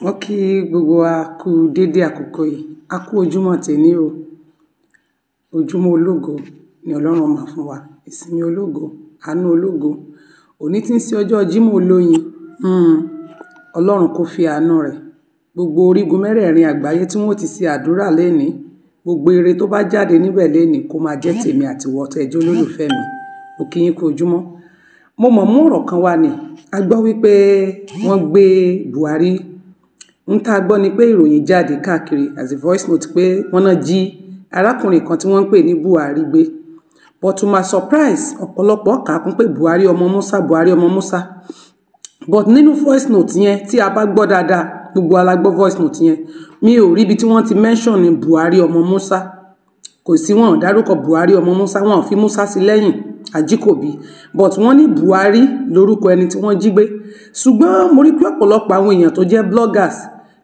Mo kí gbogbo wa kú dédé àkókò yìí. A kú ojúmọ́ tèní o. Ojúmọ́ ológo ni Ọlọ́run máa fún wa. Ìsinmi ológo, àánú ológo. Òní tí ń ṣe ọjọ́ Jímọ̀ olóyin. Ọlọ́run kó fi àánú rẹ̀. Gbogbo orígun mẹ́rẹ̀ẹ̀rin àgbáyé tí wọ́n ti ṣe àdúrà lénìí. Gbogbo ire tó bá jáde níbẹ̀ lénìí kó máa jẹ́ tèmi àti ìwọ tẹ́ jẹ́ olólùfẹ́ mi. Mo kí yín kú ojúmọ́. Mo mọ̀ mú ọ̀rọ̀ kan wá ni. A gbọ́ wípé wọ́n gbé Bùhàrì. Ń tá gbọ́ ni pé ìròyìn jáde káàkiri as a voice note pé wọ́n náà jí arákùnrin kan tí wọ́n ń pè ní Bùhàrì gbé. But to my surprise, ọ̀pọ̀lọpọ̀ kà kún pé Bùhàrì ọmọ Musa, Bùhàrì ọmọ Musa. But nínú voice note yẹn tí a bá gbọ́ dáadáa, gbogbo alágbọ́ voice note yẹn, mi ò rí ibi tí wọ́n ti mention ní Bùhàrì ọmọ Musa. Kò sí wọn dárúkọ Bùhàrì ọmọ Musa, wọn fi Musa sí lẹ́yìn ajikobi. But wọ́n ní Bùhàrì lórúkọ ẹni tí wọ́n jí gbé. Ṣùgbọ́n mo rí pé ọ̀pọ̀lọpọ̀ àwọn èèyàn tó jẹ́ bloggers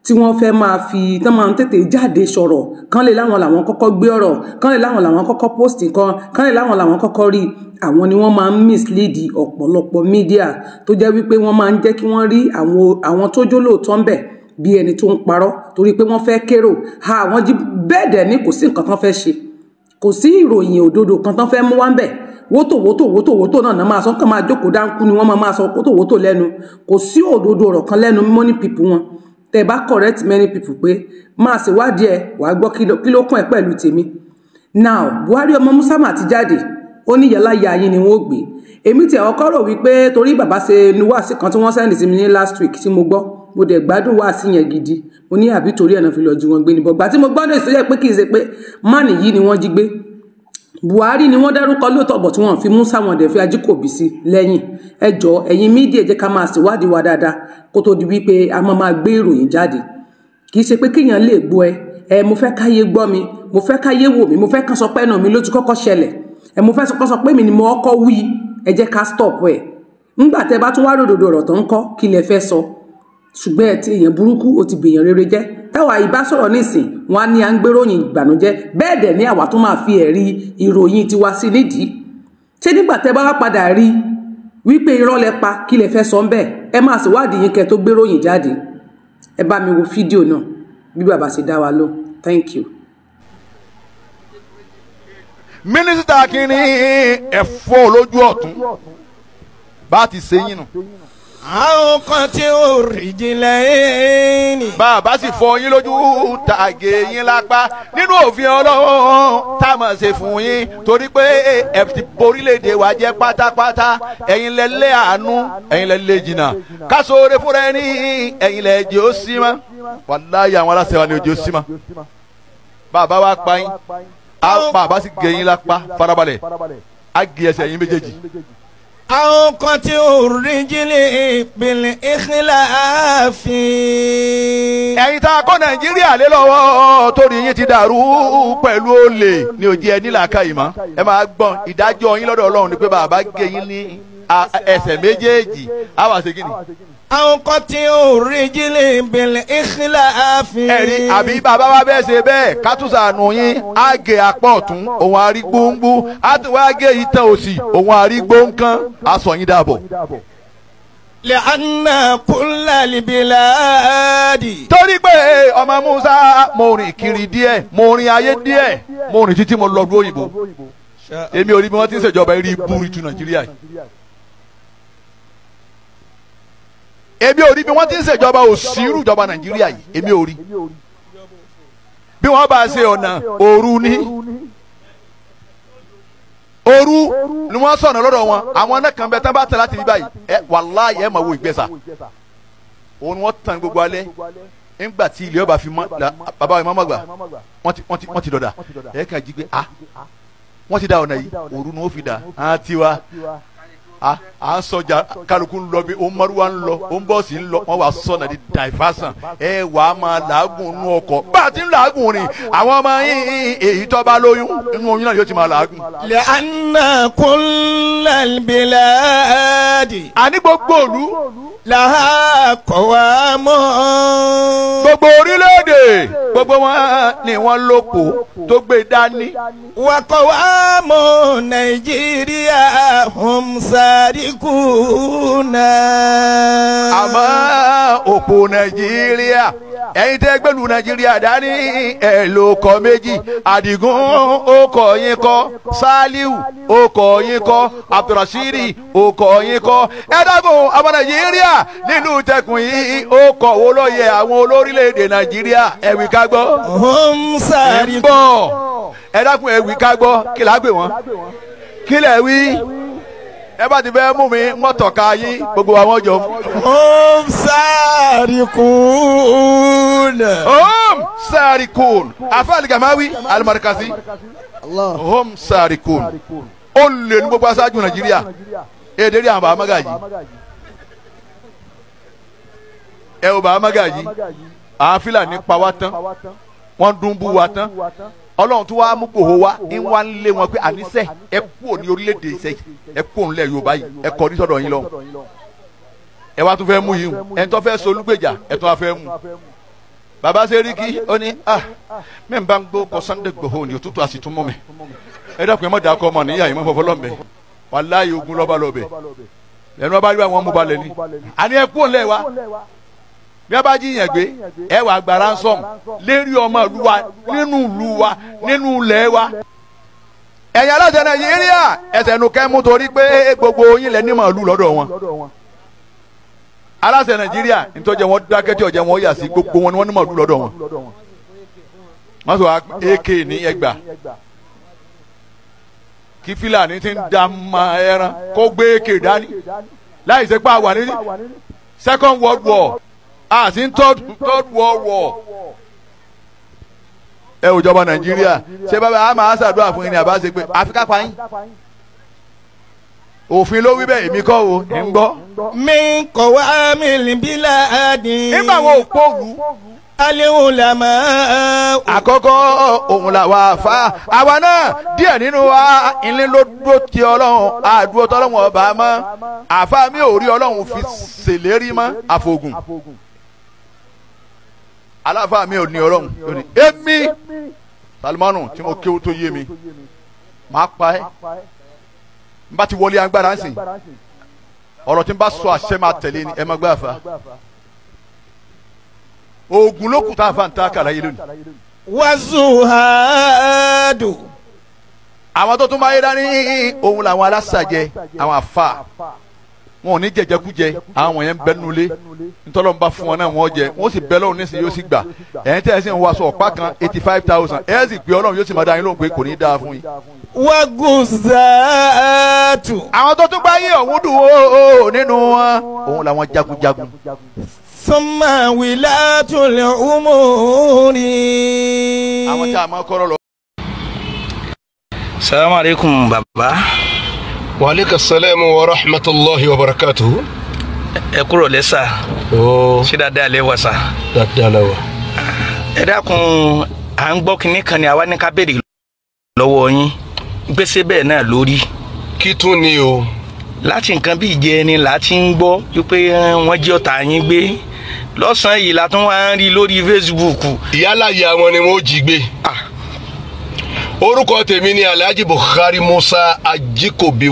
tí wọ́n fẹ́ máa fi tán máa ń tètè jáde sọ̀rọ̀ kán lè láwọn làwọn kọ́kọ́ gbé ọ̀rọ̀ kán lè láwọn làwọn kọ́kọ́ post nǹkan kán lè láwọn làwọn kọ́kọ́ rí àwọn ni wọ́n máa ń mislead ọ̀pọ̀lọpọ̀ media tó jẹ́ wípé wọ́n máa ń jẹ́ kí wọ́n rí àwọn tó jólóòtọ́ ń bẹ̀ bí ẹni tó ń parọ́ torí pé wọ́n fẹ́ kérò wọ́n jí bẹ́ẹ̀ dẹ̀ ní kò sí nǹkan tán fẹ́ ṣe kò sí ìròyìn òdodo kan tán fẹ́ mú wá ń bẹ̀ wótò náà máa sọ kàn máa jókòó dáńkú ni wọ́n máa sọ wótò lẹ́nu kò sí òdodo ọ̀rọ̀ kan lẹ́nu money people wọn tẹ́ bá correct many people pé máa ṣèwádìí ẹ wàá gbọ́ kí ló kún ẹ pẹ̀lú tèmi. Now Bùhàrì ọmọ Musa mà ti jáde ó ní yàrá ya yín ni wọ́n gbé èmi tí àwọn kọ́rọ̀ wípé torí bàbá ṣe nu wáàsí kan tí wọ́n sẹ́ndì sí mi ní last week tí mo gbọ́ mo dẹ̀ gbádùn wáàsí yẹn gidi mo ní àbí torí ẹ̀nà fi lọ jí wọn gbé ni bọ̀gbà tí mo gbọ́ náà ìṣòyẹ pé kì í ṣe pé máàní yìí ni wọ́n jí gbé Bùhàrì ni wọ́n dárúkọ lóòótọ́ bọ̀ tí wọ́n fi Musa wọn dẹ̀ fi ajikobi sí lẹ́yìn ẹjọ́ ẹ̀yin mídíà jẹ́ ká máa ṣèwádìí wa dáadáa kó tó di wípé a máa gbé ìròyìn jáde kì í ṣe pé kéèyàn lè gbọ́ ẹ mo fẹ́ káyé gbọ́ mi mo fẹ́ káyé wò mí mo fẹ́ kàn sọ pé ẹnà mi ló ti kọ́kọ́ ṣẹlẹ̀ mo fẹ́ sọ pé mi ni mo kọ́kọ́ wí ẹ jẹ́ ká stop ẹ̀ ńgbà tẹ́ bá tún wá ròdòdó ọ̀rọ̀ tó ń kọ́ kí lẹ fẹ́ sọ ṣùgbọ́n ẹ ti èèyàn burúkú ó ti bèèyàn rere jẹ́ táwa ìbá sọ̀rọ̀ nísìn wọn á ní à ń gbéròyìn ìgbànújẹ́ bẹ́ẹ̀ dẹ̀ ní àwa tó máa fi ẹ̀rí ìròyìn tiwa sí nídìí ṣé nígbà tẹ́ bá wá padà rí wípé irọ́ lẹ pa kí lẹ fẹ́ sọ ń bẹ́ẹ̀ ẹ máa ṣèwádìí yín kẹ́ tó gbéròyìn jáde ẹ bá mi wo fídíò náà bí bàbá ṣe dá wa lọ thank you. Mínísítà kínní ẹ̀fọ́ lójú ọ̀tún bá ti ṣe yín nù. Àwọn kan tí ó rí jinlẹ̀ ní. Bàbá sì fọ yín lójú tàgé yín lápá nínú òfin Ọlọ́run tá a máa ṣe fún yín torí pé ẹ ti borílẹ̀-èdè wa jẹ́ pátápátá ẹ̀yin lẹ lé àánú ẹ̀yin lẹ lé jìnnà kásòrè fúnra ẹni ẹ̀yin lẹ jẹ́ ó sí mọ́ wàláyé àwọn aláṣẹ wa ni ojú ó sí mọ́. Bàbá wa pa yín bàbá sì gé yín lápá farabalẹ̀ á gé ẹsẹ̀ yín méjèèjì. Àwọn kan tí ó rí jílẹ̀ ìpìlẹ̀ ìkìláàfì. Ẹ̀yin tá a kọ́ Nàìjíríà lé lọ́wọ́ torí yín ti dàrú pẹ̀lú olè ní òjì ẹ nílàáká yìí mọ́. Ẹ máa gbọ́n ìdájọ́ yín lọ́dọ̀ Ọlọ́run ni pé bàbá gé yín ní ẹsẹ̀ méjèèjì á wà ṣe kí ni. Àwọn kan tí ó rí jílẹ̀ ìpìlẹ̀ ìkìláàfì. Ẹ̀rí àbí bàbá wa bẹ́ẹ̀ ṣe bẹ́ẹ̀ kátùsànù yín á gé apá ọ̀tún òun àrí gbóngbó á tún wá gé ìtàn òsì òun àrí gbóǹkan á sọ yín dàbọ̀. Lẹ́ànà kúnlẹ̀ libiladi. Torí pé ọmọ Musa mo rìn kiri díẹ̀ mo rìn ayé díẹ̀ mo rìn títí mo lọ dúró òyìnbó èmi ò rí bí wọ́n ti ń ṣèjọba eré ibú ìtú Nàìjíríà yìí. Èmi ò rí bí wọ́n ti ń ṣèjọba òsínrú ìjọba Nàìjíríà yìí èmi ò rí bí wọ́n bá ṣe ọ̀nà òru ní òru ni wọ́n sọ̀nà lọ́dọ̀ wọn àwọn náà kan bẹ tán bá tẹ̀ láti bí báyìí wàláhì ẹ̀ máa wo ìgbésà òun wọ́n tàn gbogbo alẹ́ nígbà tí ilé ọba fi mọ́ bàbá wa ìmọ̀ọ́mọ́ gbà wọ́n ti dọ̀dà ẹ̀ kàn jí pé wọ́n ti da ọ̀nà yìí òru ni wọ́n fi dà á tiwa. À ń sọjà kálukú ń lọ bí ó mọ́rúwá ń lọ ó ń bọ́ọ̀sì ń lọ wọ́n wá sọ̀nà di diversion ẹ wà á máa làágùn nú ọkọ̀ bá a ti ń làágùn rìn àwọn ọmọ yín èyí tó bá lóyún inú oyún náà yóò ti máa làágùn. Lẹ́ànà kullal biladi. Àní gbogbo òlu. Làá kọ̀wá mọ́. Gbogbo orílẹ̀-èdè gbogbo gbogbo wọn ni wọ́n lóko tó gbé dání. وقوام نيجيريا هم سارقون. àmọ́ òpó Nàìjíríà ẹ̀yin tẹ́ gbẹ́lu Nàìjíríà dání ẹ̀ ló kọ́ méjì. Àdìgún ó kọ́ yín kọ́, Saliu ó kọ́ yín kọ́, Abdulrasheed ó kọ́ yín kọ́. ẹ dákun àwọn Nàìjíríà nínú tẹkùn yìí ó kọ́ wo ló yẹ àwọn olórílẹ̀‐èdè Nàìjíríà ẹ̀wì ká gbọ́. هم سارقون. ẹ dákun ẹ̀wì ká gbọ́ kí la gbé wọn kí lẹ̀ wí. ẹ bá ti fẹ́ mú mi mọ́tọ̀ka yín gbogbo àwọn jọ. هم سارقون. هم سارقون. àfáà Al-Gamawi Al-Markazi. هم سارقون. ó lè ní gbogbo aṣáájú Nàìjíríà. èdè rí àwọn bàbá Magaji. ẹ ò bàbá Magaji. àwọn Fúlàní pa wá tán. wọ́n dún bú wa tán. Ọlọ́run tó wá mú gbòho wá ń wá ń lé wọn pé àníṣe ẹ kúrò ní orílẹ̀-èdè iṣẹ́ ẹ kúrò nílẹ̀ Yorùbá yìí ẹ kọ́ ní sọ́dọ̀ yín lọ. ẹ wá tún fẹ́ mú yìí ẹ tó fẹ́ solúgbèjà ẹ tún wá fẹ́ mú. Bàbá Sẹ́ríkì ó ní mẹ́ n bá ń gbó kọ Sunday Igboho ní òtútù àti túnmọ́ mi. ẹ dákun ẹ má dàkọ ọmọ níyà yìí mọ́ fọfọ́ lọ́mọ wàláyé ogun lọ́ba lọ́bẹ̀ lẹ́nu ọba rí àwọn mú balẹ̀ ni. àní ẹ kúrò nílẹ̀ wa bí a bá jíyàn gbé ẹ wà gba ransom lérí ọmọ ìlú wa nínú ìlú wa nínú ilẹ̀ wa. ẹ̀yin aláṣẹ Nàìjíríà ẹsẹ̀ nu kẹ́ mú torí pé gbogbo yín lẹ ní màálù lọ́dọ̀ wọn. aláṣẹ Nàìjíríà nítorí wọn dákẹ́ tí ọ̀jẹ̀ wọn yà sí gbogbo wọn ni wọ́n ní màálù lọ́dọ̀ wọn. wọ́n sọ AK ní ẹgbà kí Fúlàní ti ń da ma ẹran kó gbé AK dání láì ṣe pé a wà ní Second World War. As in third World War. ẹ ò jọba Nàìjíríà ṣé bàbá a máa ṣàdúrà fún yín ní àbá ṣe pé Áfíríkà pa yín. òfin ló wí bẹ́ẹ̀ èmi kọ́ o ń gbọ́. mi kò wá mi lè bí láàdín. nígbà wo òpóòlù. aléhùn làmà. àkọ́kọ́ òun làwa fa àwa náà díẹ̀ nínú wa ilé ló dúró ti Ọlọ́run àdúró tọ́lọ́run ọba mọ́ àfa mi ò rí Ọlọ́run fi ṣèlérí mọ́ àfọ̀gùn. aláfa mi ò ní Ọlọ́run lónìí èmi Salimanu tí mo kéwú tó yé mi máa pa ẹ́ n bá ti wọlé agbára ń sìn ọ̀rọ̀ tí n bá sọ àṣẹ máa tẹ̀lé ni ẹ má gbá àfa oògùn ló kù tá a fa ń ta kàlà yé lónìí. wàzúhàdù. àwọn tó tún máa yé dání òun làwọn alásàjẹ àwọn àfa wọn ò ní jẹjẹkújẹ àwọn wọ̀nyẹn ń bẹ nulẹ̀ ntọ́lọ́n bá fún wọn náà wọ́n jẹ wọ́n sì bẹ lọ́run nísìnyí yóò sì gbà ẹ̀yin tẹ́ ẹ sì ń wá sọ ọ̀pá kan 85,000 ẹ̀ sì pé Ọlọ́run yóò sì máa dá yín lóhùn pé kò ní í dáa fún yín. wàgùzàtù. àwọn tó tún bá yé ọ̀hún dùn ó nínú wọn òun làwọn jagunjagun. summa wilatul umuri. àwọn tí a máa kọ́rọ̀ lọ. Salamu alaikum baba. Wa alaikum salam wa rahmatullahi wa barakatuhu. Ẹ kúrò lẹ́sà. Ṣé dáadáa lẹ wà sà? Dáadáa la wà. Ẹ dákun à ń gbọ́ kinní kan ni àwa ní ká béèrè lọ́wọ́ yín gbèsè bẹ́ẹ̀ náà lórí. Kí tún ni o? Láti nǹkan bí ìjẹ ẹni láti ń gbọ́ wípé wọ́n jí ọ̀tá yín gbé lọ́sàn-án yìí la tún wá ń rí lórí Facebook. Ìyálàyà wọn ni wọ́n jí gbé. Orúkọ tèmi ni Alhaji Bûhãrî Musa Ajikobi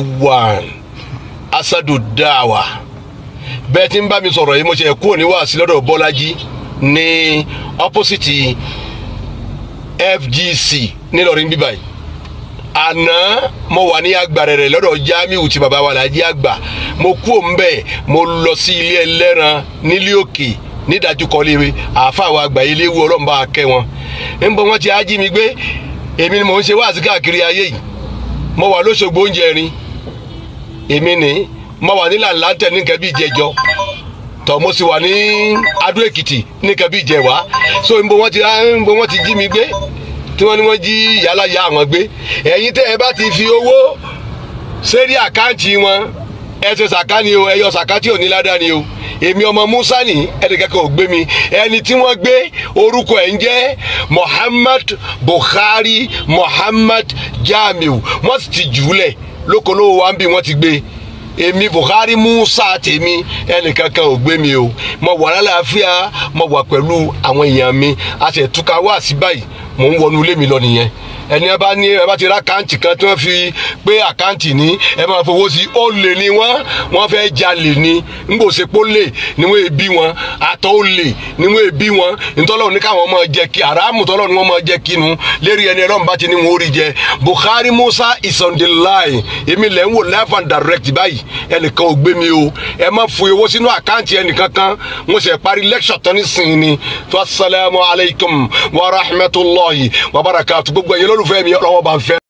Asadu Dawa. Bẹ́ẹ̀ tí ń bá mi sọ̀rọ̀ yìí mo ṣe kúrò ní wàásí lọ́dọ̀ Bọ́lájí ní opposite FGC nílọrin bíbáyìí. Àná mo wà ní Agbàrẹ̀rẹ̀ lọ́dọ̀ Jamiu tí bàbá wa Alhaji àgbà. Mo kúrò ńbẹ̀ mo lọ sí ilé ẹlẹ́ran nílé òkè nídàjúkọ̀lé àáfàá wa àgbà ilé ewu Ọlọ́run bá kẹ́ wọn. Ń bọ̀ wọ́n ti ají mi gbé èmi ni mò ń ṣe wáàsí káàkiri ayé yìí. Mo wà lóṣogbo oúnjẹ rin èmi ni mo wà ní làǹlàǹtẹ̀ ní nǹkan bí ìjẹjọ tọ́ mo sì wà ní Adó Èkìtì ní nǹkan bí ìjẹwàá so ń bọ̀ wọ́n ti jí mi gbé tí wọ́n ní wọ́n jí ìyálàyà àwọn gbé. Ẹ̀yin tẹ́ ẹ bá ti fi owó sérí àkáǹtì wọn ẹ ṣe sàká ni o ẹ yọ sàká tí ò ní ládàá ni o. Èmi ọmọ Musa ni ẹnìkankan ò gbé mi ẹni tí wọ́n gbé orúkọ ẹ̀ ń jẹ́ Muhammad Bûhãrî Muhammad Jamiu wọ́n sì ti jùúlẹ̀ lókolówó wa ń bí wọ́n ti gbé èmi Bùhàrì Musa tèmi ẹnìkankan ò gbé mi o mo wà lálàáfíà mo wà pẹ̀lú àwọn èèyàn mi a sì túká wá sí báyìí mò ń wọnú ilé mi lọ nìyẹn ẹni ẹ bá ti ra àkáǹtì kan tí wọ́n fi pé àkáǹtì ní ẹ máa fowó sí ó lè ní wọ́n fẹ́ jalè ní ngbò ṣe pó lè níwọ̀n èbí wọn àtọ́ ó lè níwọ̀n èbí wọn ntọ́lọ́ ní káwọn máa jẹ kí aráàmù tọ́lọ́ ní wọ́n máa jẹ kínu lérí ẹni ẹlọ́run bá ti ní wọn ó rí jẹ Bùhàrì Musa is on the line èmi lẹ́ ń wò live and direct báyìí ẹnìkan ò gbé mi o ẹ má fi owó sínú àkáǹtì ẹnìkankan mo ṣe parí lecture tán nísìnyí ni tó assalamu alaikum wa rahmatullahi wa barakatuh gbogbo ẹ̀yin lólùfẹ́ mi ọlọ́wọ́ bá ń fẹ́.